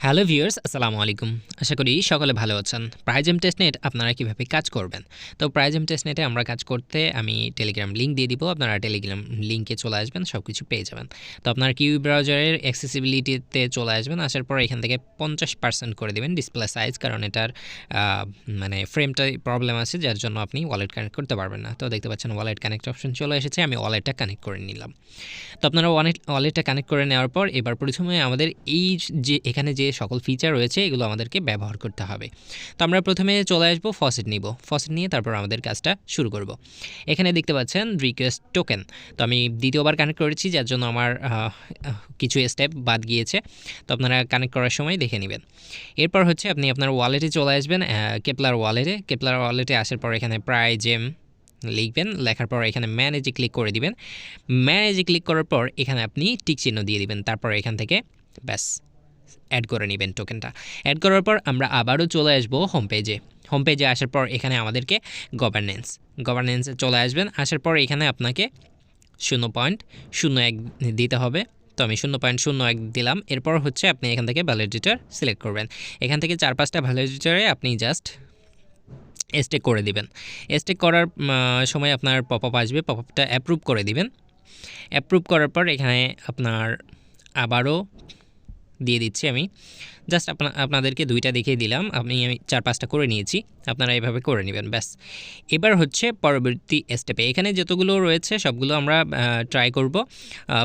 Hello viewers, আসসালামু আলাইকুম। আশা করি সকলে ভালো আছেন। প্রাইজেম টেস্টনেট আপনারা কিভাবে কাজ করবেন? তো প্রাইজেম টেস্টনেটে আমরা কাজ করতে আমি টেলিগ্রাম লিংক দিয়ে দিব। আপনারা টেলিগ্রাম লিংকে চলে আসবেন, সবকিছু পেয়ে যাবেন। তো আপনার কিউই ব্রাউজারের অ্যাক্সেসিবিলিটিতে চলে আসবেন। আসার পর এখান থেকে 50% করে দিবেন ডিসপ্লে সাইজ, কারণ এটার মানে ফ্রেমটায় প্রবলেম আছে, যার জন্য আপনি ওয়ালেট কানেক্ট করতে পারবেন না। তো দেখতে পাচ্ছেন ওয়ালেট কানেক্ট অপশন চলে এসেছে, আমি ওয়ালেটটা কানেক্ট করে নিলাম। তো আপনারা ওয়ালেটটা কানেক্ট করে নেওয়ার পর এবার প্রথমে আমাদের এই যে এখানে যে সকল ফিচার রয়েছে এগুলো আমাদেরকে ব্যবহার করতে হবে। তো আমরা প্রথমে চলে আসবো ফসেট নিব, ফসেট নিয়ে তারপর আমাদের কাজটা শুরু করব। এখানে দেখতে পাচ্ছেন রিকোয়েস্ট টোকেন, তো আমি দ্বিতীয়বার কানেক্ট করেছি, যার জন্য আমার কিছু স্টেপ বাদ গিয়েছে। তো আপনারা কানেক্ট করার সময় দেখে নেবেন। এরপর হচ্ছে আপনি আপনার ওয়ালেটে চলে আসবেন, কেপলার ওয়ালেটে আসার পর এখানে প্রাইজেম লিখবেন, লেখার পর এখানে ম্যানেজে ক্লিক করে দিবেন। ম্যানেজে ক্লিক করার পর এখানে আপনি টিক চিহ্ন দিয়ে দিবেন, তারপর এখান থেকে ব্যাস অ্যাড করে নেবেন টোকেনটা। অ্যাড করার পর আমরা আবারও চলে আসবো হোম পেজে আসার পর এখানে আমাদেরকে গভর্নেন্সে চলে আসবেন। আসার পর এখানে আপনাকে 0.01 দিতে হবে। তো আমি 0.01 দিলাম। এরপর হচ্ছে আপনি এখান থেকে ভ্যালিডেটর সিলেক্ট করবেন। এখান থেকে 4-5টা ভ্যালিডেটরে আপনি জাস্ট স্টেক করে দিবেন। স্টেক করার সময় আপনার পপআপ আসবে, পপআপটা অ্যাপ্রুভ করে দিবেন। অ্যাপ্রুভ করার পর এখানে আপনার আবারও দিয়ে দিচ্ছি আমি, জাস্ট আপনাদেরকে 2টা দেখিয়ে দিলাম, আমি 4-5টা করে নিয়েছি, আপনারা এভাবে করে নেবেন ব্যাস। এবার হচ্ছে পরবর্তী স্টেপে এখানে যতগুলো রয়েছে সবগুলো আমরা ট্রাই করব।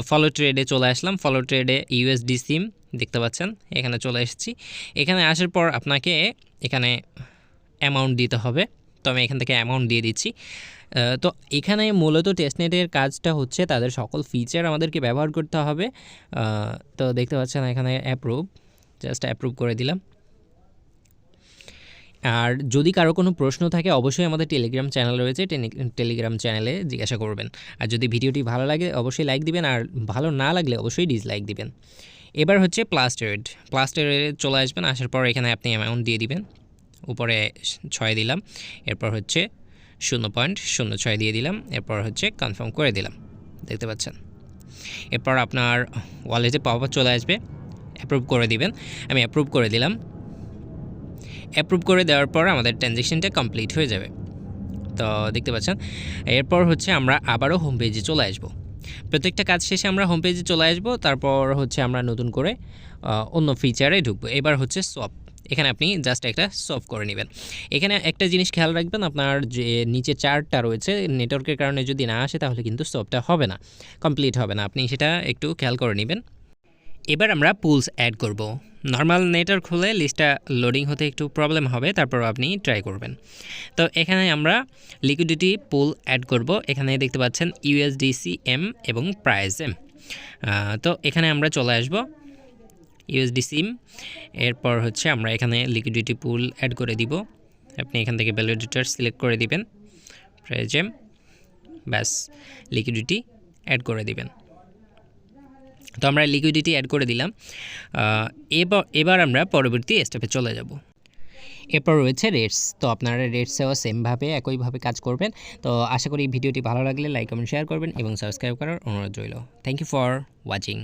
ফলো ট্রেডে চলে আসলাম, ফলো ট্রেডে ইউএসডি সিম দেখতে পাচ্ছেন, এখানে চলে এসেছি। এখানে আসার পর আপনাকে এখানে অ্যামাউন্ট দিতে হবে, তো আমি এখান থেকে অ্যামাউন্ট দিয়ে দিচ্ছি। তো এখানে মূলত টেস্টনেটের কাজটা হচ্ছে তাদের সকল ফিচার আমাদেরকে ব্যবহার করতে হবে। তো দেখতে পাচ্ছেন এখানে জাস্ট অ্যাপ্রুভ করে দিলাম। আর যদি কারো কোনো প্রশ্ন থাকে অবশ্যই আমাদের টেলিগ্রাম চ্যানেল রয়েছে, টেলিগ্রাম চ্যানেলে জিজ্ঞাসা করবেন। আর যদি ভিডিওটি ভালো লাগে অবশ্যই লাইক দিবেন, আর ভালো না লাগলে অবশ্যই ডিসলাইক দিবেন। এবার হচ্ছে প্লাস ট্রেডে চলে আসবেন। আসার পর এখানে আপনি অ্যামাউন্ট দিয়ে দিবেন, উপরে 6 দিলাম, এরপর হচ্ছে 0.06 দিয়ে দিলাম, এরপর হচ্ছে কনফার্ম করে দিলাম, দেখতে পাচ্ছেন। এরপর আপনার ওয়ালেটে পপআপ চলে আসবে, অ্যাপ্রুভ করে দিবেন। আমি অ্যাপ্রুভ করে দিলাম। অ্যাপ্রুভ করে দেওয়ার পর আমাদের ট্রানজ্যাকশনটা কমপ্লিট হয়ে যাবে। তো দেখতে পাচ্ছেন। এরপর হচ্ছে আমরা আবারও হোম পেজে চলে আসব। প্রত্যেকটা কাজ শেষে আমরা হোম পেজে চলে আসব, তারপর হচ্ছে আমরা নতুন করে অন্য ফিচারে ঢুকবো। এবার হচ্ছে সোয়াপ, এখানে আপনি জাস্ট একটা সোয়াপ করে নেবেন। এখানে একটা জিনিস খেয়াল রাখবেন, আপনার যে নিচে চার্টটা রয়েছে নেটওয়ার্কের কারণে যদি না আসে তাহলে কিন্তু সোয়াপটা হবে না, কমপ্লিট হবে না, আপনি সেটা একটু খেয়াল করে নেবেন। এবার আমরা পুলস অ্যাড করব। নর্মাল নেটওয়ার্ক হলে লিস্টটা লোডিং হতে একটু প্রবলেম হবে, তারপর আপনি ট্রাই করবেন। তো এখানে আমরা লিকুইডিটি পুল অ্যাড করব। এখানে দেখতে পাচ্ছেন USDCM এবং প্রাইজেম। তো এখানে আমরা চলে আসব USDCM, এরপর হচ্ছে আমরা এখানে লিকুইডিটি পুল অ্যাড করে দিব। আপনি এখান থেকে ভ্যালিডেটর সিলেক্ট করে দিবেন, প্রাইজেম, ব্যাস লিকুইডিটি অ্যাড করে দিবেন। তো আমরা লিকুইডিটি অ্যাড করে দিলাম। এবার আমরা পরবর্তী স্টেপে চলে যাব। এরপর রয়েছে রেটস, তো আপনারা রেটসেও সেমভাবে একইভাবে কাজ করবেন। তো আশা করি ভিডিওটি ভালো লাগলে লাইক কমেন্ট শেয়ার করবেন এবং সাবস্ক্রাইব করার অনুরোধ রইল। Thank you for watching.